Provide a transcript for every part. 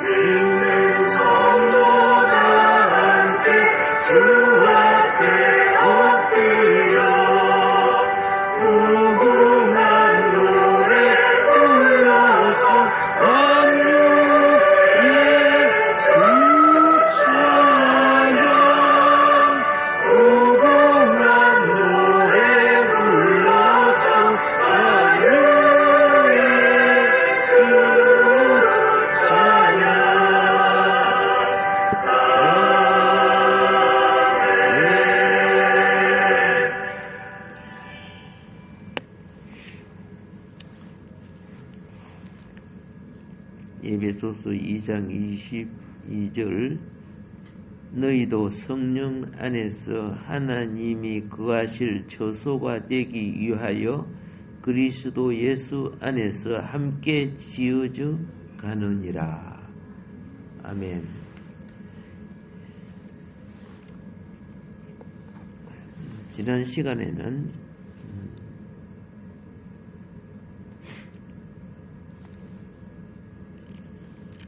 믿는 성도가 함께 주 앞에 엎드려 무궁한 노래 불러서 에베소서 2장 22절 너희도 성령 안에서 하나님이 거하실 처소가 되기 위하여 그리스도 예수 안에서 함께 지어져 가느니라. 아멘. 지난 시간에는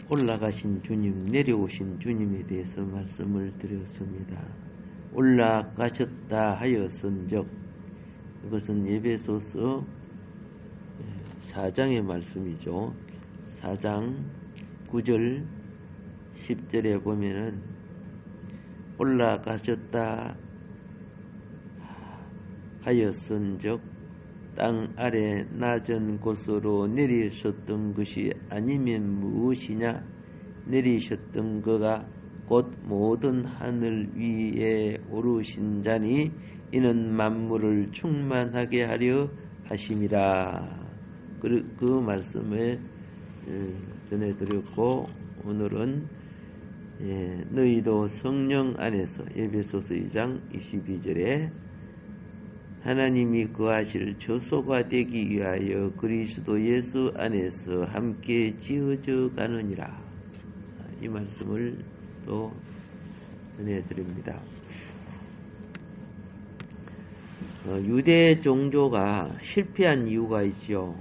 올라가신 주님, 내려오신 주님에 대해서 말씀을 드렸습니다. 올라가셨다 하였은즉, 이것은 에베소서 4장의 말씀이죠. 4장 9절 10절에 보면은 올라가셨다 하였은즉 땅 아래 낮은 곳으로 내리셨던 것이 아니면 무엇이냐? 내리셨던 거가 곧 모든 하늘 위에 오르신 자니 이는 만물을 충만하게 하려 하심이라. 그 말씀을 전해드렸고, 오늘은 너희도 성령 안에서 에베소서 2장 22절에 하나님이 거하실 처소가 되기 위하여 그리스도 예수 안에서 함께 지어져 가느니라. 이 말씀을 또 전해드립니다. 유대 종교가 실패한 이유가 있지요.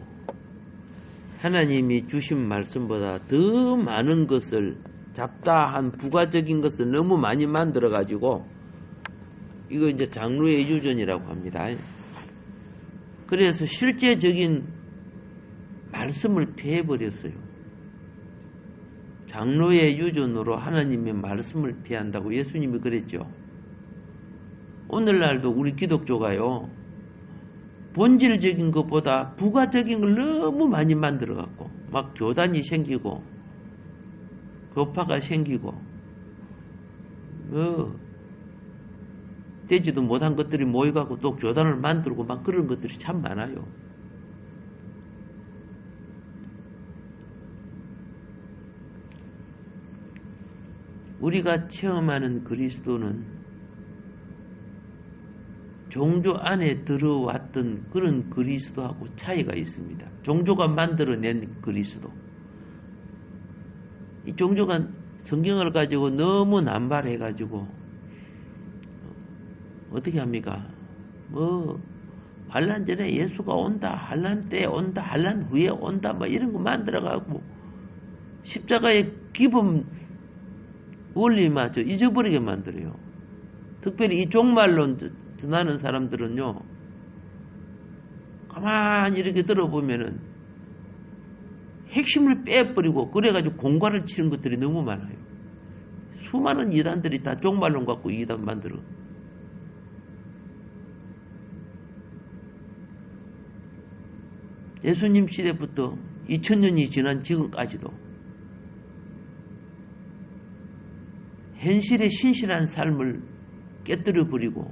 하나님이 주신 말씀보다 더 많은 것을, 잡다한 부가적인 것을 너무 많이 만들어가지고 이거 이제 장로의 유전이라고 합니다. 그래서 실제적인 말씀을 폐해버렸어요. 장로의 유전으로 하나님의 말씀을 폐한다고 예수님이 그랬죠. 오늘날도 우리 기독교가요, 본질적인 것보다 부가적인 걸 너무 많이 만들어갖고 막 교단이 생기고 교파가 생기고 되지도 못한 것들이 모여갖고 또 교단을 만들고 막 그런 것들이 참 많아요. 우리가 체험하는 그리스도는 종교 안에 들어왔던 그런 그리스도하고 차이가 있습니다. 종교가 만들어낸 그리스도. 이 종교가 성경을 가지고 너무 남발해가지고 어떻게 합니까? 환란 전에 예수가 온다, 환란 때 온다, 환란 후에 온다, 이런 거 만들어가고 십자가의 기본 원리마저 잊어버리게 만들어요. 특별히 이 종말론 전하는 사람들은요, 가만히 이렇게 들어보면은 핵심을 빼버리고 그래가지고 공과를 치는 것들이 너무 많아요. 수많은 이단들이 다 종말론 갖고 이단 만들어. 예수님 시대부터 2000년이 지난 지금까지도 현실의 신실한 삶을 깨뜨려버리고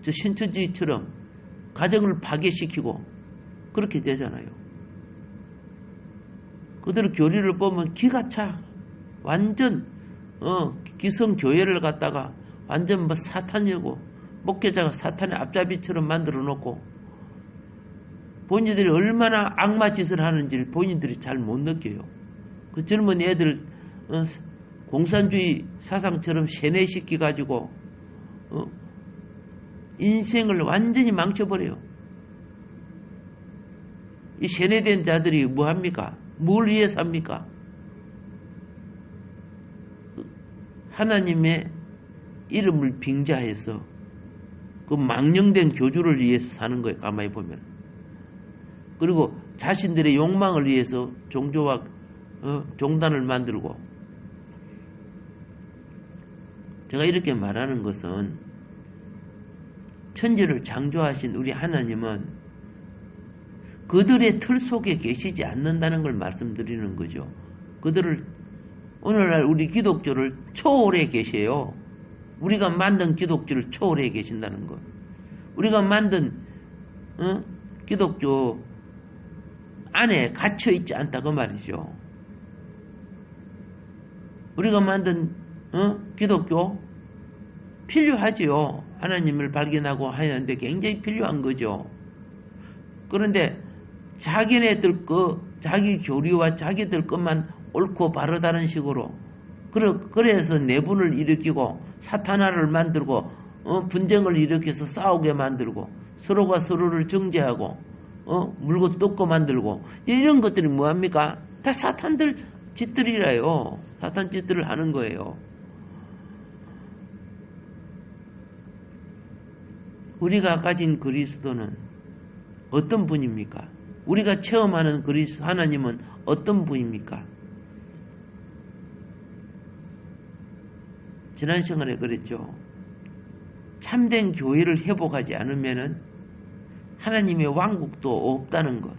저 신천지처럼 가정을 파괴시키고 그렇게 되잖아요. 그들 교리를 보면 기가 차. 완전 기성교회를 갖다가 완전 사탄이고 목회자가 사탄의 앞잡이처럼 만들어 놓고 본인들이 얼마나 악마 짓을 하는지를 본인들이 잘 못 느껴요. 그 젊은 애들 공산주의 사상처럼 세뇌시켜가지고 인생을 완전히 망쳐버려요. 이 세뇌된 자들이 뭐합니까? 뭘 위해 삽니까? 하나님의 이름을 빙자해서 그 망령된 교주를 위해서 사는 거예요. 가만히 보면. 그리고 자신들의 욕망을 위해서 종교와 종단을 만들고. 제가 이렇게 말하는 것은 천지를 창조하신 우리 하나님은 그들의 틀 속에 계시지 않는다는 걸 말씀드리는 거죠. 그들을 오늘날 우리 기독교를 초월해 계세요. 우리가 만든 기독교를 초월해 계신다는 것. 우리가 만든 기독교 안에 갇혀 있지 않다 그 말이죠. 우리가 만든 기독교 필요하지요. 하나님을 발견하고 하는데 굉장히 필요한 거죠. 그런데 자기네들 자기 교리와 자기들 것만 옳고 바르다는 식으로 그래서 내분을 일으키고 사탄화를 만들고 분쟁을 일으켜서 싸우게 만들고 서로가 서로를 정죄하고 물고 뜯고 만들고 이런 것들이 뭐합니까? 다 사탄들 짓들이라요. 사탄 짓들을 하는 거예요. 우리가 가진 그리스도는 어떤 분입니까? 우리가 체험하는 그리스도 하나님은 어떤 분입니까? 지난 시간에 그랬죠. 참된 교회를 회복하지 않으면은 하나님의 왕국도 없다는 것.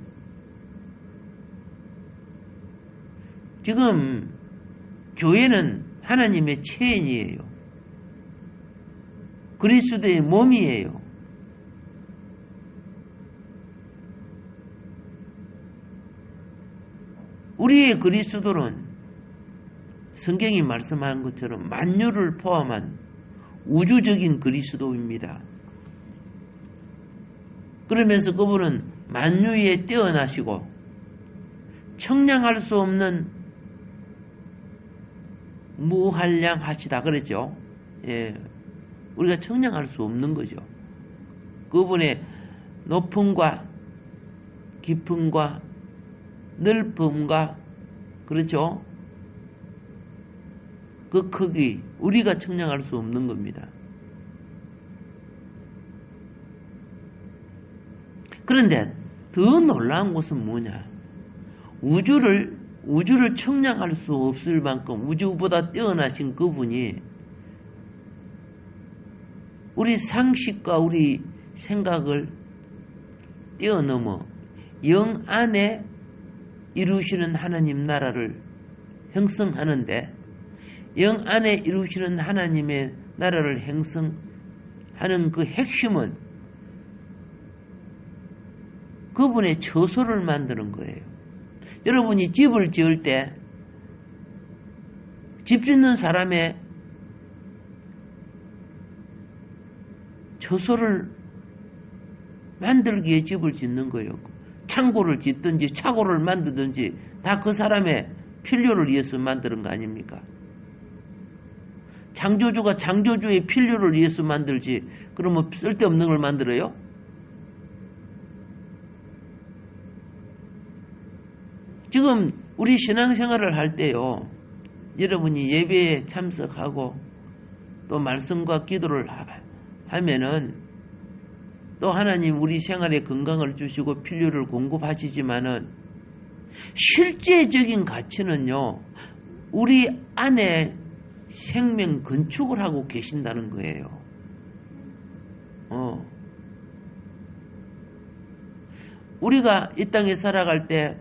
지금 교회는 하나님의 체인이에요. 그리스도의 몸이에요. 우리의 그리스도는 성경이 말씀한 것처럼 만유를 포함한 우주적인 그리스도입니다. 그러면서 그분은 만유에 뛰어나시고 청량할 수 없는 무한량하시다 그랬죠. 예, 우리가 청량할 수 없는 거죠. 그분의 높음과 깊음과 넓음과 그렇죠. 그 크기 우리가 청량할 수 없는 겁니다. 그런데 더 놀라운 것은 뭐냐? 우주를 청량할 수 없을 만큼 우주보다 뛰어나신 그분이 우리 상식과 우리 생각을 뛰어넘어 영 안에 이루시는 하나님 나라를 형성하는데 영 안에 이루시는 하나님의 나라를 형성하는 그 핵심은 그분의 처소를 만드는 거예요. 여러분이 집을 지을 때 집 짓는 사람의 처소를 만들기에 집을 짓는 거예요. 창고를 짓든지 차고를 만들든지 다 그 사람의 필요를 위해서 만드는 거 아닙니까? 창조주가 창조주의 필요를 위해서 만들지 그러면 쓸데없는 걸 만들어요? 지금 우리 신앙생활을 할 때요. 여러분이 예배에 참석하고 또 말씀과 기도를 하면은 또 하나님 우리 생활에 건강을 주시고 필요를 공급하시지만은 실제적인 가치는요. 우리 안에 생명 건축을 하고 계신다는 거예요. 우리가 이 땅에 살아갈 때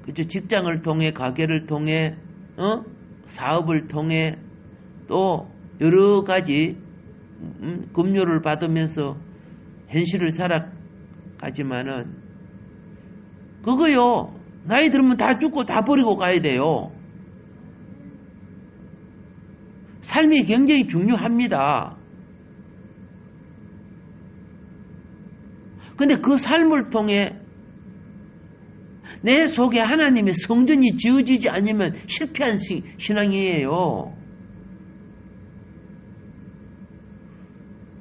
그죠? 직장을 통해 가게를 통해 사업을 통해 또 여러 가지 급료를 받으면서 현실을 살아가지만은 그거요. 나이 들면 다 죽고 다 버리고 가야 돼요. 삶이 굉장히 중요합니다. 근데 그 삶을 통해 내 속에 하나님의 성전이 지어지지 않으면 실패한 신앙이에요.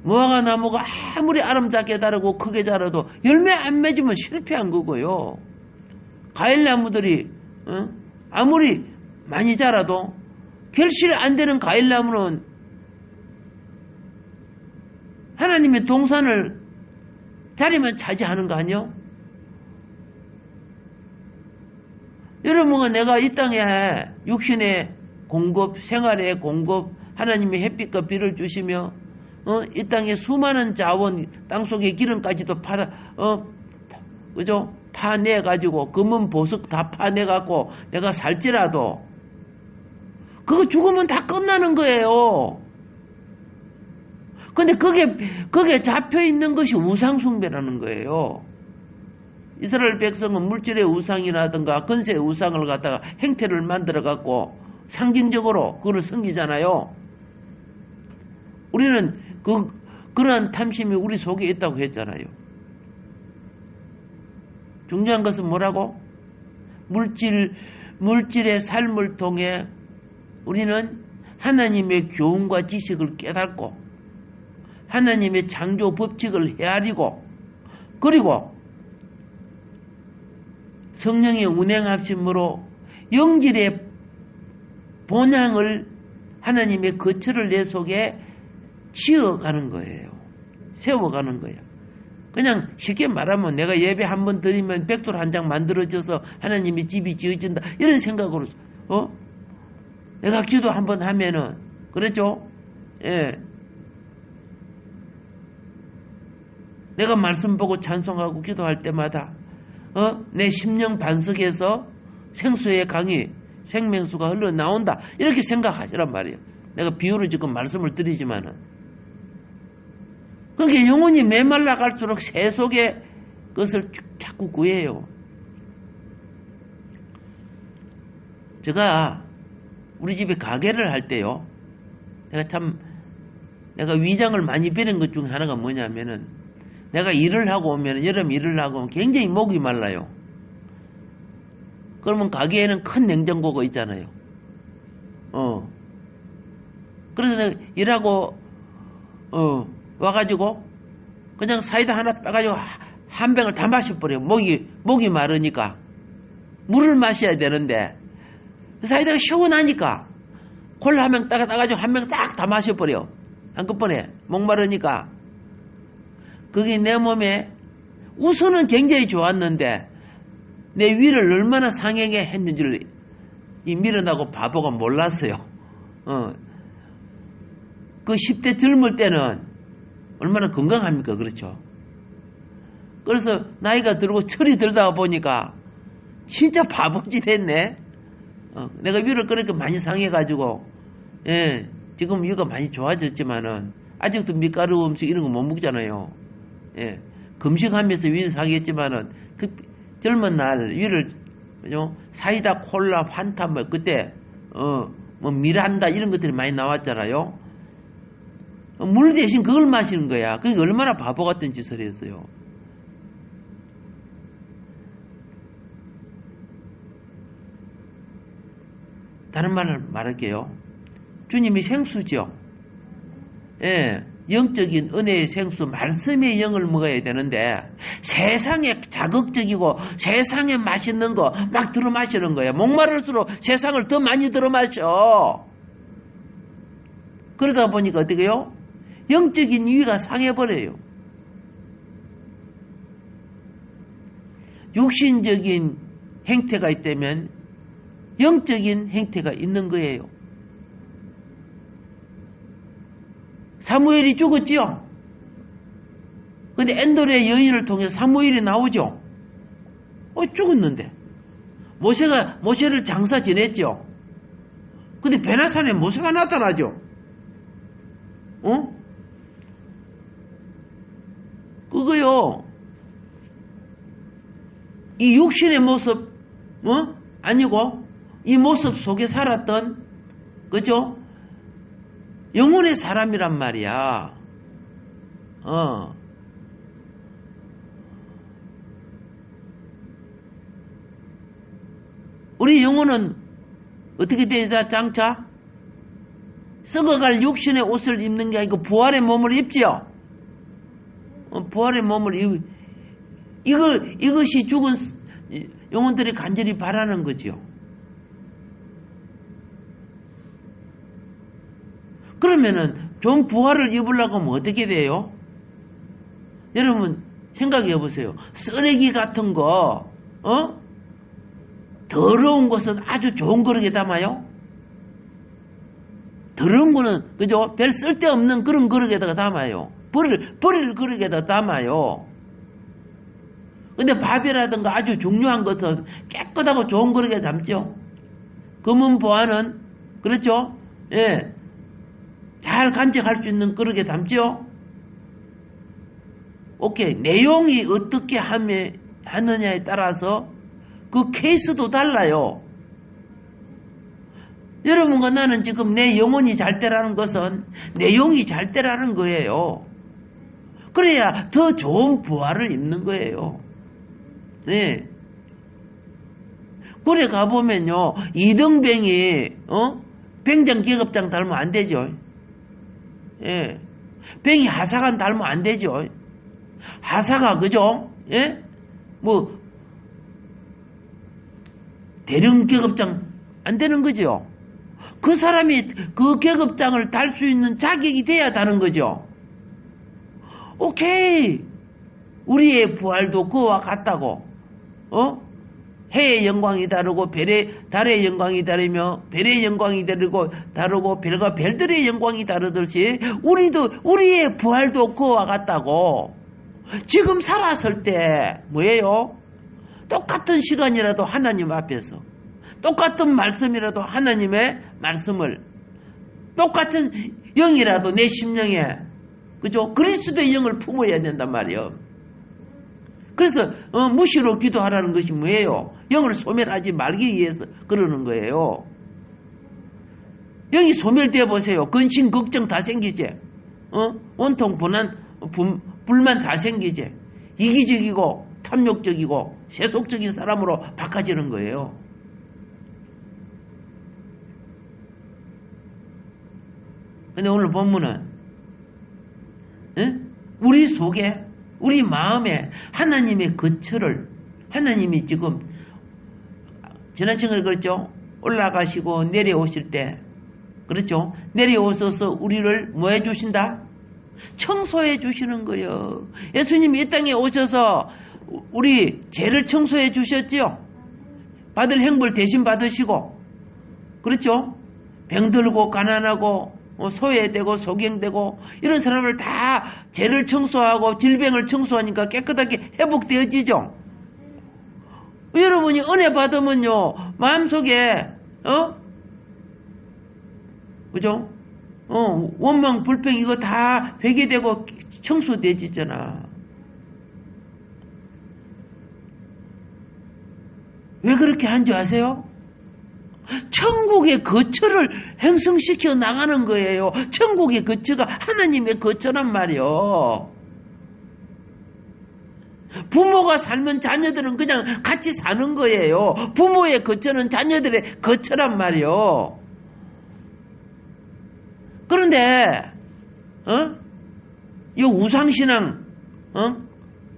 무화과 나무가 아무리 아름답게 자라고 크게 자라도 열매 안 맺으면 실패한 거고요. 과일 나무들이 아무리 많이 자라도 결실 안 되는 과일나무는 하나님의 동산을 자리만 차지하는 거 아니요? 여러분은 내가 이 땅에 육신의 공급, 생활의 공급, 하나님의 햇빛과 비를 주시며 이 땅에 수많은 자원, 땅속의 기름까지도 그죠? 파내가지고 금은 보석 다 파내갖고 내가 살지라도 그거 죽으면 다 끝나는 거예요. 근데 거기에 잡혀있는 것이 우상숭배라는 거예요. 이스라엘 백성은 물질의 우상이라든가 건세의 우상을 갖다가 행태를 만들어갖고 상징적으로 그걸 섬기잖아요. 우리는 그러한 탐심이 우리 속에 있다고 했잖아요. 중요한 것은 뭐라고? 물질의 삶을 통해 우리는 하나님의 교훈과 지식을 깨닫고 하나님의 창조 법칙을 헤아리고 그리고 성령의 운행하심으로 영질의 본향을 하나님의 거처를 내 속에 지어가는 거예요. 세워가는 거예요. 그냥 쉽게 말하면 내가 예배 한 번 드리면 벽돌 한 장 만들어져서 하나님의 집이 지어진다 이런 생각으로 내가 기도 한 번 하면은 그렇죠? 예. 내가 말씀 보고 찬송하고 기도할 때마다 내 심령 반석에서 생수의 강이 생명수가 흘러나온다 이렇게 생각하시란 말이에요. 내가 비유로 지금 말씀을 드리지만은 그게 영혼이 메말라 갈수록 새 속의 것을 자꾸 구해요. 제가 우리 집에 가게를 할 때요. 내가 위장을 많이 베는 것 중에 하나가 뭐냐면은 내가 일을 하고 오면 여름 일을 하고 오면 굉장히 목이 말라요. 그러면 가게에는 큰 냉장고가 있잖아요. 그래서 내가 일하고 와가지고 그냥 사이다 하나 빼가지고 한 병을 다 마셔버려요. 목이 마르니까 물을 마셔야 되는데 사이다가 시원하니까 콜라 한 병 따가지고 한 병 딱 다 마셔버려. 한꺼번에 목 마르니까 그게 내 몸에 우선은 굉장히 좋았는데 내 위를 얼마나 상하게 했는지를 이 미련하고 바보가 몰랐어요. 그 10대 젊을 때는 얼마나 건강합니까? 그렇죠? 그래서 나이가 들고 철이 들다 보니까 진짜 바보짓 했네. 내가 위를 그렇게 많이 상해가지고 지금 위가 많이 좋아졌지만은 아직도 밀가루 음식 이런 거 못 먹잖아요. 금식하면서 위를 상했지만은 그 젊은 날 위를 사이다, 콜라, 환타 뭐 그때 뭐 미란다 이런 것들이 많이 나왔잖아요. 물 대신 그걸 마시는 거야. 그게 얼마나 바보 같은 짓을 했어요. 다른 말을 말할게요. 주님이 생수죠. 영적인 은혜의 생수, 말씀의 영을 먹어야 되는데 세상에 자극적이고 세상에 맛있는 거 막 들어마시는 거야. 목마를수록 세상을 더 많이 들어마셔. 그러다 보니까 어떻게 해요? 영적인 위가 상해버려요. 육신적인 행태가 있다면 영적인 행태가 있는 거예요. 사무엘이 죽었지요. 근데 엔돌의 여인을 통해 사무엘이 나오죠. 죽었는데 모세를 장사 지냈죠. 근데 베나산에 모세가 나타나죠. 그거요. 이 육신의 모습 아니고 이 모습 속에 살았던 그죠? 영혼의 사람이란 말이야. 우리 영혼은 어떻게 되자 장차? 썩어갈 육신의 옷을 입는 게 아니고 부활의 몸을 입지요. 부활의 몸을 이것이 죽은 영혼들이 간절히 바라는 거지요. 그러면은 좋은 부활을 입으려고 하면 어떻게 돼요? 여러분 생각해 보세요. 쓰레기 같은 거, 더러운 것은 아주 좋은 그릇에 담아요? 더러운 거는, 그죠? 별 쓸데없는 그런 그릇에다가 담아요. 버릴 그릇에다 담아요. 근데 밥이라든가 아주 중요한 것은 깨끗하고 좋은 그릇에 담죠? 검은 보화는, 그렇죠? 예. 잘 간직할 수 있는 그릇에 담죠? 오케이. 내용이 어떻게 하느냐에 따라서 그 케이스도 달라요. 여러분과 나는 지금 내 영혼이 잘 되라는 것은 내용이 잘 되라는 거예요. 그래야 더 좋은 부활을 입는 거예요. 네. 그래 가보면요, 이등병이, 병장 계급장 닮으면 안 되죠. 예. 병이 하사관 닮으면 안 되죠. 하사가, 그죠? 예? 대령 계급장 안 되는 거죠. 그 사람이 그 계급장을 달 수 있는 자격이 돼야 다는 거죠. 오케이. 우리의 부활도 그와 같다고. 해의 영광이 다르고 달의 영광이 다르며 별의 영광이 다르고 별과 별들의 영광이 다르듯이 우리의 부활도 그와 같다고. 지금 살았을 때 뭐예요? 똑같은 시간이라도 하나님 앞에서 똑같은 말씀이라도 하나님의 말씀을 똑같은 영이라도 내 심령에, 그죠? 그리스도의 영을 품어야 된단 말이에요. 그래서 무시로 기도하라는 것이 뭐예요? 영을 소멸하지 말기 위해서 그러는 거예요. 영이 소멸되어 보세요. 근심 걱정 다 생기지. 온통 불만 다 생기지. 이기적이고 탐욕적이고 세속적인 사람으로 바꿔지는 거예요. 근데 오늘 본문은 우리 속에, 우리 마음에 하나님의 거처를, 하나님이 지금 지난층을 그랬죠? 올라가시고 내려오실 때, 그렇죠? 내려오셔서 우리를 뭐 해주신다? 청소해 주시는 거예요. 예수님이 이 땅에 오셔서 우리 죄를 청소해 주셨지요? 받을 행벌 대신 받으시고, 그렇죠? 병들고 가난하고 소외되고 소경되고 이런 사람을 다 죄를 청소하고 질병을 청소하니까 깨끗하게 회복되어지죠. 여러분이 은혜 받으면요, 마음속에 그죠? 원망 불평 이거 다 회개되고 청소되지잖아. 왜 그렇게 한지 아세요? 천국의 거처를 형성시켜 나가는 거예요. 천국의 거처가 하나님의 거처란 말이요. 부모가 살면 자녀들은 그냥 같이 사는 거예요. 부모의 거처는 자녀들의 거처란 말이요. 그런데 이 우상신앙,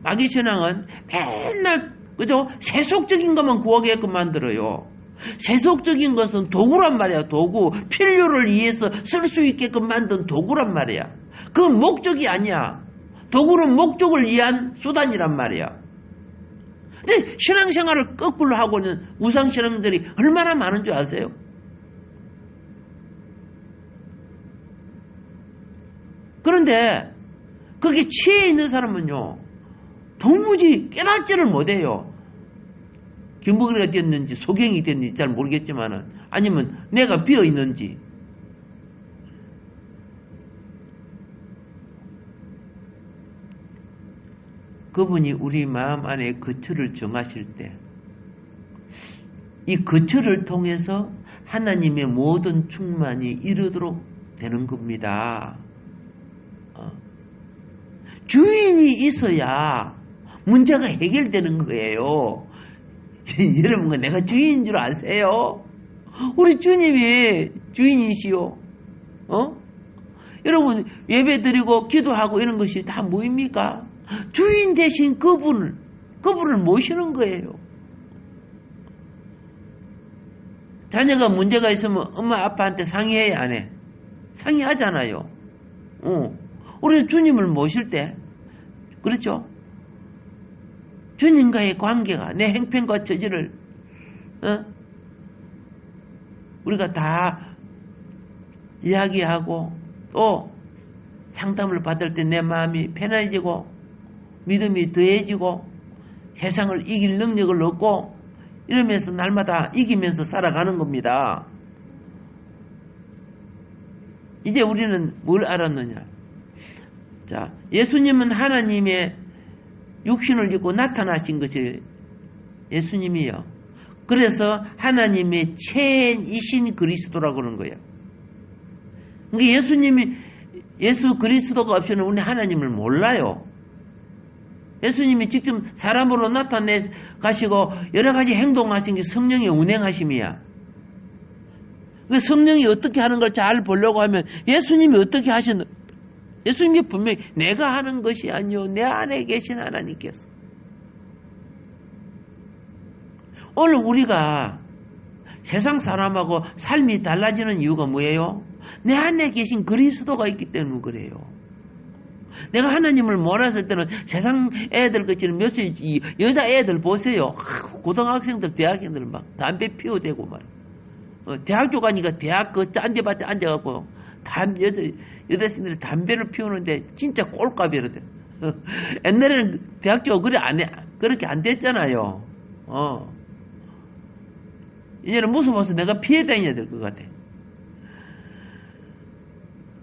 마귀신앙은 맨날, 그죠? 세속적인 것만 구하게끔 만들어요. 세속적인 것은 도구란 말이야. 도구. 필요를 위해서 쓸 수 있게끔 만든 도구란 말이야. 그건 목적이 아니야. 도구는 목적을 위한 수단이란 말이야. 근데 신앙생활을 거꾸로 하고 있는 우상신앙들이 얼마나 많은 줄 아세요? 그런데 거기에 취해 있는 사람은요, 도무지 깨닫지를 못해요. 김부거리가 됐는지 소경이 됐는지 잘 모르겠지만은, 아니면 내가 비어 있는지. 그분이 우리 마음 안에 거처를 정하실 때, 이 거처를 통해서 하나님의 모든 충만이 이르도록 되는 겁니다. 주인이 있어야 문제가 해결되는 거예요. 여러분과 내가 주인인 줄 아세요? 우리 주님이 주인이시오. 여러분 예배 드리고 기도하고 이런 것이 다 뭐입니까? 주인 대신 그분을 모시는 거예요. 자녀가 문제가 있으면 엄마 아빠한테 상의해야 안 해? 상의하잖아요. 우리 주님을 모실 때, 그렇죠? 주님과의 관계가, 내 행편과 처지를, 우리가 다 이야기하고, 또 상담을 받을 때 내 마음이 편해지고, 믿음이 더해지고, 세상을 이길 능력을 얻고, 이러면서 날마다 이기면서 살아가는 겁니다. 이제 우리는 뭘 알았느냐? 자, 예수님은 하나님의 육신을 입고 나타나신 것이 예수님이요. 그래서 하나님의 체이신 그리스도라고 그러는 거예요. 그러니까 예수 그리스도가 없이는 우리 하나님을 몰라요. 예수님이 직접 사람으로 나타내 가시고 여러 가지 행동하신 게 성령의 운행하심이야. 그 성령이 어떻게 하는 걸 잘 보려고 하면 예수님이 어떻게 하시는, 예수님이 분명히 내가 하는 것이 아니요 내 안에 계신 하나님께서. 오늘 우리가 세상 사람하고 삶이 달라지는 이유가 뭐예요? 내 안에 계신 그리스도가 있기 때문에 그래요. 내가 하나님을 몰랐을 때는 세상 애들 것처럼 여자 애들 보세요. 고등학생들, 대학생들 막 담배 피워대고 말. 대학교 가니까 대학 그 짠데밭에 앉아갖고 여대생들이 담배를 피우는데 진짜 꼴값이거든. 옛날에는 대학교가 그렇게 안 됐잖아요. 이제는 무서워서 내가 피해 다녀야 될 것 같아.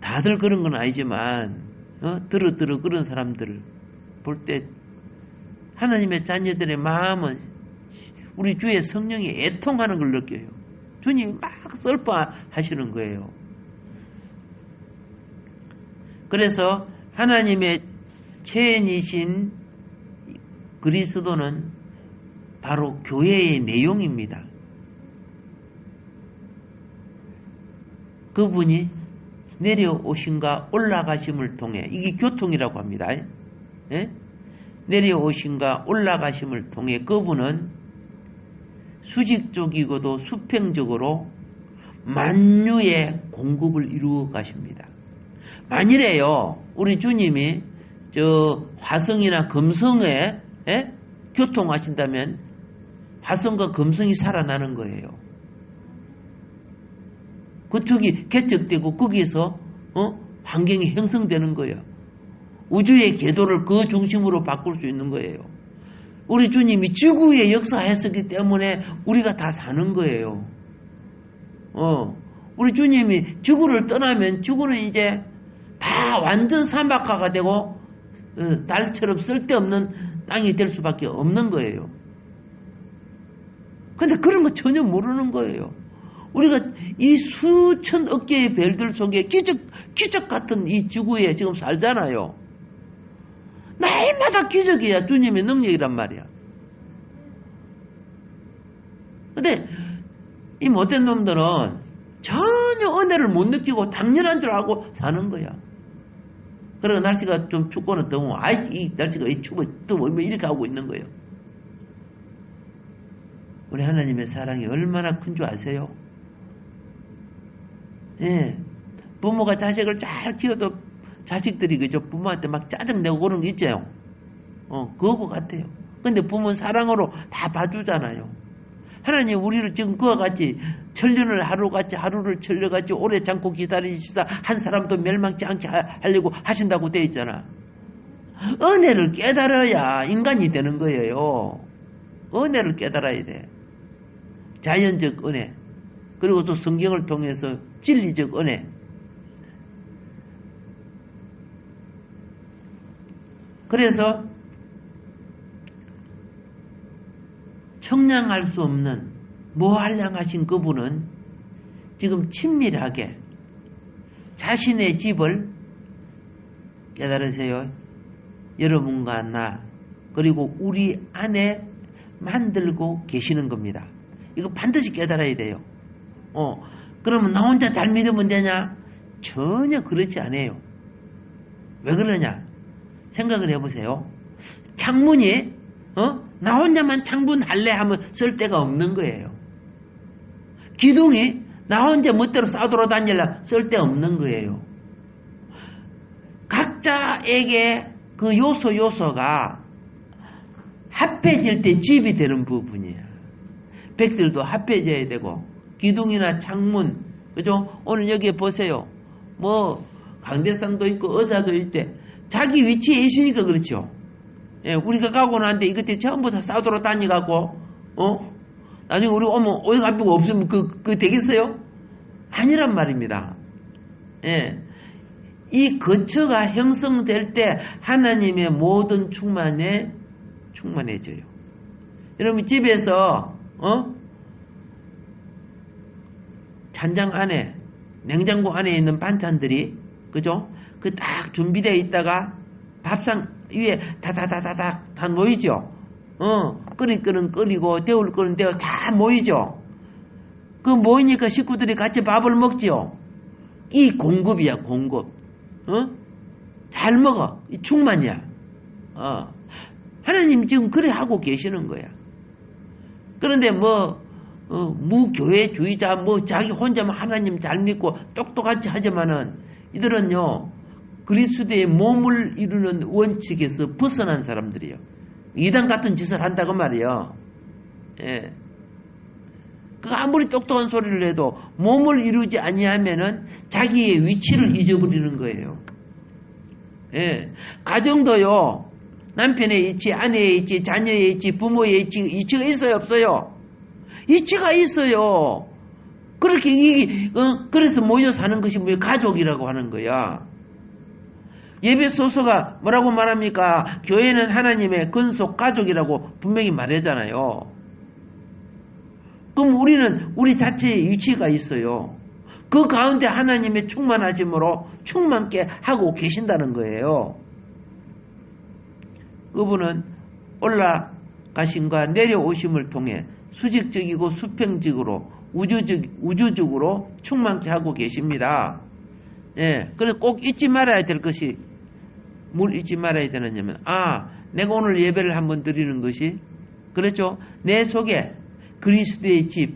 다들 그런 건 아니지만, 들어 그런 사람들을 볼 때, 하나님의 자녀들의 마음은 우리 주의 성령이 애통하는 걸 느껴요. 주님이 막 슬퍼하시는 거예요. 그래서 하나님의 체인이신 그리스도는 바로 교회의 내용입니다. 그분이 내려오심과 올라가심을 통해, 이게 교통이라고 합니다. 예? 내려오심과 올라가심을 통해 그분은 수직적이고도 수평적으로 만유의 공급을 이루어 가십니다. 만일에요, 우리 주님이 화성이나 금성에 교통하신다면 화성과 금성이 살아나는 거예요. 그쪽이 개척되고 거기에서 환경이 형성되는 거예요. 우주의 궤도를 그 중심으로 바꿀 수 있는 거예요. 우리 주님이 지구에 역사했었기 때문에 우리가 다 사는 거예요. 우리 주님이 지구를 떠나면 지구는 이제 다 완전 사막화가 되고 달처럼 쓸데없는 땅이 될 수밖에 없는 거예요. 근데 그런 거 전혀 모르는 거예요. 우리가 이 수천억 개의 별들 속에 기적 같은 이 지구에 지금 살잖아요. 날마다 기적이야. 주님의 능력이란 말이야. 근데 이 못된 놈들은 전혀 은혜를 못 느끼고 당연한 줄 알고 사는 거야. 그러고 날씨가 좀 춥고는 더워. 이 날씨가 추워 더워 이렇게 하고 있는 거예요. 우리 하나님의 사랑이 얼마나 큰 줄 아세요? 예. 부모가 자식을 잘 키워도 자식들이 그죠? 부모한테 막 짜증내고 그런 거 있죠? 그거 같아요. 근데 부모는 사랑으로 다 봐주잖아요. 하나님 우리를 지금 그와 같이 천년을 하루를 천년같이 오래 참고 기다리시다 한 사람도 멸망치 않게 하려고 하신다고 되어 있잖아. 은혜를 깨달아야 인간이 되는 거예요. 은혜를 깨달아야 돼. 자연적 은혜. 그리고 또 성경을 통해서 진리적 은혜. 그래서 청량할 수 없는 무한량하신 그분은 지금 친밀하게 자신의 집을 깨달으세요. 여러분과 나 그리고 우리 안에 만들고 계시는 겁니다. 이거 반드시 깨달아야 돼요. 그러면 나 혼자 잘 믿으면 되냐? 전혀 그렇지 않아요. 왜 그러냐? 생각을 해보세요. 창문이 나 혼자만 창문 할래 하면 쓸 데가 없는 거예요. 기둥이 나 혼자 멋대로 싸돌아다니려 쓸데없는 거예요. 각자에게 그 요소가 합해질 때 집이 되는 부분이야. 백들도 합해져야 되고, 기둥이나 창문, 그죠? 오늘 여기에 보세요. 뭐 강대상도 있고 의자도 있대. 자기 위치에 있으니까 그렇죠. 예, 우리가 가고 나는데 이것들 전부 다 싸돌아다니갖고 나중에 우리 오면 어디 갈 데가 없으면 그 되겠어요? 아니란 말입니다. 예, 이 거처가 형성될 때 하나님의 모든 충만해져요. 여러분 집에서 찬장 안에, 냉장고 안에 있는 반찬들이, 그죠? 그 딱 준비되어 있다가 밥상 위에 다다다다닥 다 모이죠? 끓일 거는 끓이고, 데울 거는 데워 다 모이죠? 그 모이니까 식구들이 같이 밥을 먹죠? 이 공급이야, 공급. 잘 먹어. 이 충만이야. 하나님 지금 그래 하고 계시는 거야. 그런데 무교회주의자, 자기 혼자만 하나님 잘 믿고 똑똑하지 하지만은 이들은요, 그리스도의 몸을 이루는 원칙에서 벗어난 사람들이에요. 이단 같은 짓을 한다고 말이에요. 예. 그 아무리 똑똑한 소리를 해도 몸을 이루지 아니하면은 자기의 위치를 잊어버리는 거예요. 예. 가정도요, 남편의 이치, 아내의 이치, 자녀의 이치, 부모의 이치, 이치가 있어요, 없어요? 이치가 있어요. 그렇게 그래서 모여 사는 것이 가족이라고 하는 거야. 예배소서가 뭐라고 말합니까? 교회는 하나님의 근속 가족이라고 분명히 말하잖아요. 그럼 우리는 우리 자체의 위치가 있어요. 그 가운데 하나님의 충만하심으로 충만케 하고 계신다는 거예요. 그분은 올라가심과 내려오심을 통해 수직적이고 수평적으로 우주적으로 충만케 하고 계십니다. 예, 그래서 꼭 잊지 말아야 될 것이, 뭘 잊지 말아야 되느냐면, 내가 오늘 예배를 한번 드리는 것이, 그렇죠? 내 속에 그리스도의 집,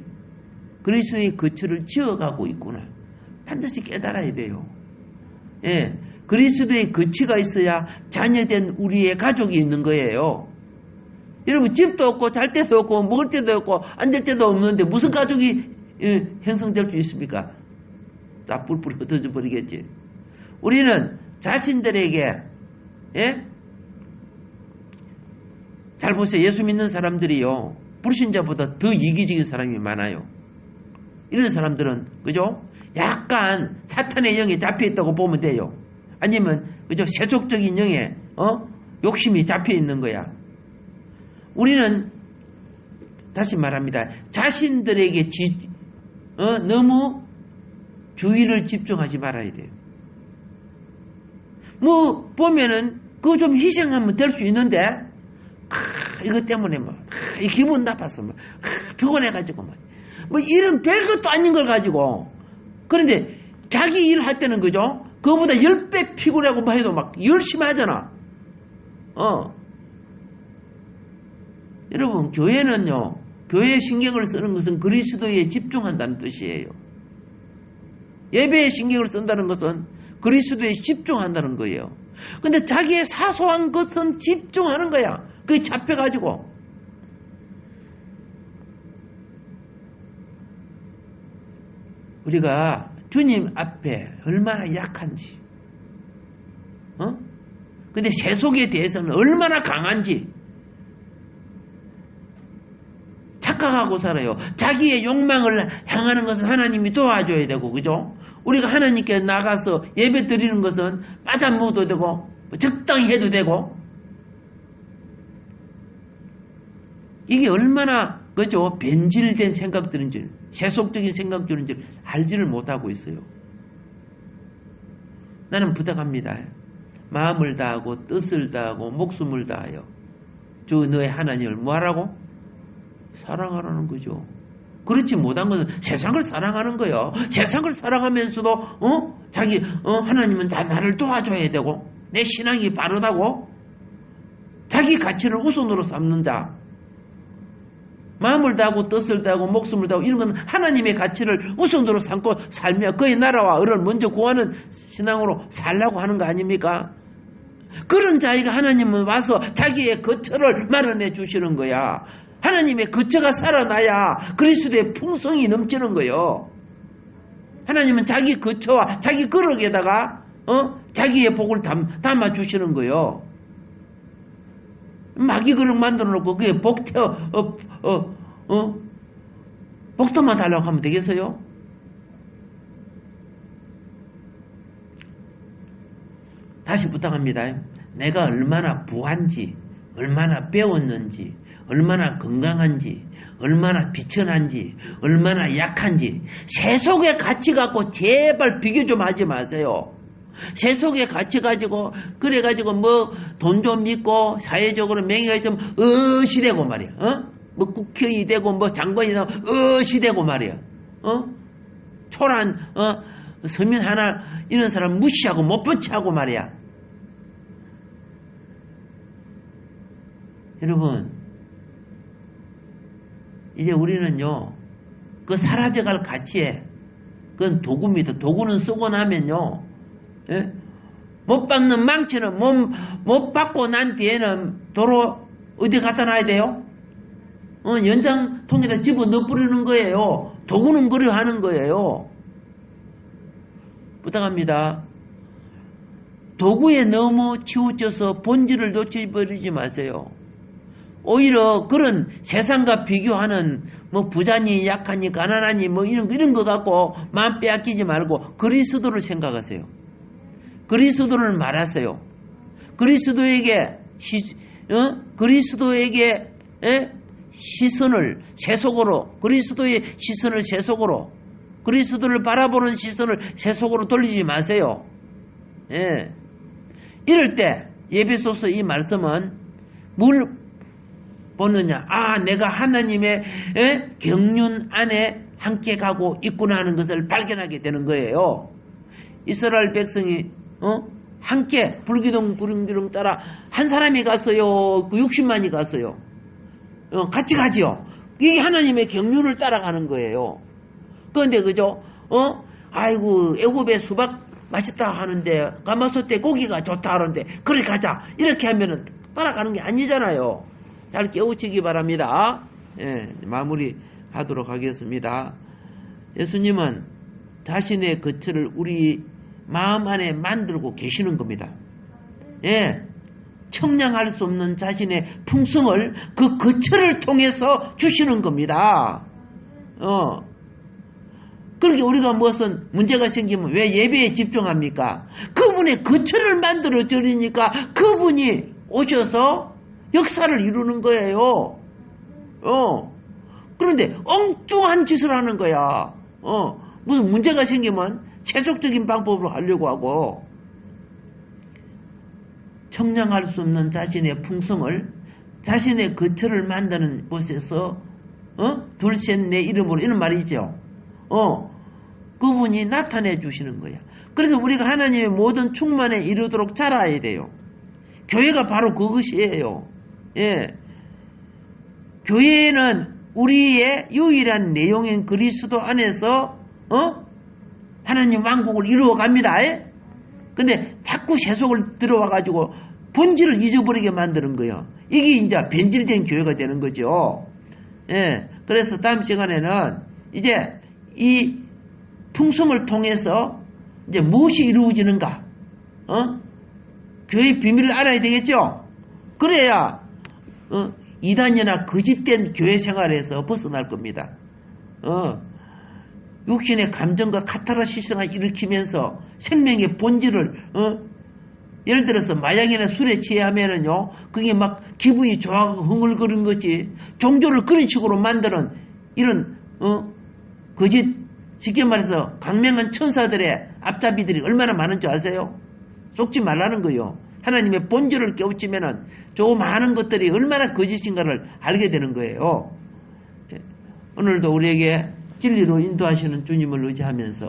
그리스도의 거처를 지어가고 있구나. 반드시 깨달아야 돼요. 예, 그리스도의 거처가 있어야 자녀된 우리의 가족이 있는 거예요. 여러분, 집도 없고 잘 데도 없고 먹을 데도 없고 앉을 데도 없는데 무슨 가족이 형성될 수 있습니까? 다 뿔뿔 흩어져 버리겠지. 우리는 자신들에게, 예? 잘 보세요. 예수 믿는 사람들이요, 불신자보다 더 이기적인 사람이 많아요. 이런 사람들은, 그죠? 약간 사탄의 영에 잡혀있다고 보면 돼요. 아니면, 그죠? 세속적인 영에, 욕심이 잡혀있는 거야. 우리는, 다시 말합니다. 자신들에게 너무 주의를 집중하지 말아야 돼요. 보면은, 그거 좀 희생하면 될 수 있는데, 이것 때문에 이 기분 나빠서 피곤해가지고 이런 별것도 아닌 걸 가지고. 그런데 자기 일 할 때는, 그죠? 그거보다 10배 피곤하고 해도 열심히 하잖아. 여러분, 교회는요, 교회에 신경을 쓰는 것은 그리스도에 집중한다는 뜻이에요. 예배에 신경을 쓴다는 것은 그리스도에 집중한다는 거예요. 근데 자기의 사소한 것은 집중하는 거야. 그게 잡혀가지고. 우리가 주님 앞에 얼마나 약한지, 근데 세속에 대해서는 얼마나 강한지 착각하고 살아요. 자기의 욕망을 향하는 것은 하나님이 도와줘야 되고, 그죠? 우리가 하나님께 나가서 예배 드리는 것은 빠져 먹어도 되고, 적당히 해도 되고, 이게 얼마나, 그죠? 변질된 생각들인지, 세속적인 생각들인지 알지를 못하고 있어요. 나는 부탁합니다. 마음을 다하고, 뜻을 다하고, 목숨을 다하여 주 너의 하나님을 뭐하라고? 사랑하라는 거죠. 그렇지 못한 것은 세상을 사랑하는 거예요. 세상을 사랑하면서도 자기 하나님은 다 나를 도와줘야 되고, 내 신앙이 바르다고 자기 가치를 우선으로 삼는 자, 마음을 다하고 뜻을 다하고 목숨을 다하고 이런 건 하나님의 가치를 우선으로 삼고 살며 그의 나라와 을을 먼저 구하는 신앙으로 살라고 하는 거 아닙니까? 그런 자에게 하나님은 와서 자기의 거처를 마련해 주시는 거야. 하나님의 거처가 살아나야 그리스도의 풍성이 넘치는 거예요. 하나님은 자기 거처와 자기 그릇에다가 자기의 복을 담아 주시는 거예요. 마귀 그릇 만들어 놓고 그게 복도만 달라고 하면 되겠어요? 다시 부탁합니다. 내가 얼마나 부한지, 얼마나 배웠는지, 얼마나 건강한지, 얼마나 비천한지, 얼마나 약한지 세속의 가치 갖고 제발 비교 좀 하지 마세요. 세속의 가치 가지고 그래가지고 뭐 돈 좀 믿고 사회적으로 명예가 좀 어시되고 말이야. 뭐 국회의원이 되고 뭐 장관이 되고 어시되고 말이야. 초란 서민 하나 이런 사람 무시하고 못 본 체하고 말이야. 여러분 이제 우리는요 그 사라져갈 가치에 그건 도구입니다. 도구는 쓰고 나면요 못 박는 망치는 못 박고 난 뒤에는 도로 어디 갖다 놔야 돼요? 연장통에다 집어 넣어버리는 거예요. 도구는 그려 하는 거예요. 부탁합니다. 도구에 너무 치우쳐서 본질을 놓쳐버리지 마세요. 오히려 그런 세상과 비교하는 뭐 부자니 약하니 가난하니 뭐 이런 거 갖고 마음 빼앗기지 말고 그리스도를 생각하세요. 그리스도를 말하세요. 그리스도에게 시선을 세속으로 그리스도의 시선을 세속으로 그리스도를 바라보는 시선을 세속으로 돌리지 마세요. 예. 이럴 때 에베소서 이 말씀은 뭘 보느냐? 내가 하나님의 경륜 안에 함께 가고 있구나 하는 것을 발견하게 되는 거예요. 이스라엘 백성이 함께 불기둥 따라 한 사람이 갔어요. 60만이 갔어요. 같이 가지요. 이게 하나님의 경륜을 따라가는 거예요. 그런데 그죠? 아이고 애굽의 수박 맛있다 하는데 가마솥에 고기가 좋다 하는데 그래 가자 이렇게 하면은 따라가는 게 아니잖아요. 잘 깨우치기 바랍니다. 예, 마무리하도록 하겠습니다. 예수님은 자신의 거처를 우리 마음 안에 만들고 계시는 겁니다. 예, 청량할 수 없는 자신의 풍성을 그 거처를 통해서 주시는 겁니다. 그렇게 우리가 무슨 문제가 생기면 왜 예배에 집중합니까? 그분의 거처를 만들어 드리니까 그분이 오셔서 역사를 이루는 거예요. 그런데 엉뚱한 짓을 하는 거야. 무슨 문제가 생기면 세속적인 방법으로 하려고 하고 청량할 수 없는 자신의 풍성을 자신의 거처를 만드는 곳에서 둘, 셋, 내 이름으로 이런 말이죠. 그분이 나타내 주시는 거야. 그래서 우리가 하나님의 모든 충만에 이르도록 자라야 돼요. 교회가 바로 그것이에요. 예. 교회는 우리의 유일한 내용인 그리스도 안에서 하나님 왕국을 이루어 갑니다. 근데 자꾸 세속을 들어와가지고 본질을 잊어버리게 만드는 거예요. 이게 이제 변질된 교회가 되는 거죠. 예. 그래서 다음 시간에는 이제 이 풍성을 통해서 이제 무엇이 이루어지는가? 교회의 비밀을 알아야 되겠죠? 그래야 이단이나 거짓된 교회 생활에서 벗어날 겁니다. 육신의 감정과 카타르시스가 일으키면서 생명의 본질을 예를 들어서 마약이나 술에 취하면은요 그게 막 기분이 좋아하고 흥얼거리는 거지 종교를 그런 식으로 만드는 이런 거짓 쉽게 말해서 강명한 천사들의 앞잡이들이 얼마나 많은 줄 아세요? 속지 말라는 거요. 하나님의 본질을 깨우치면은 저 많은 것들이 얼마나 거짓인가를 알게 되는 거예요. 오늘도 우리에게 진리로 인도하시는 주님을 의지하면서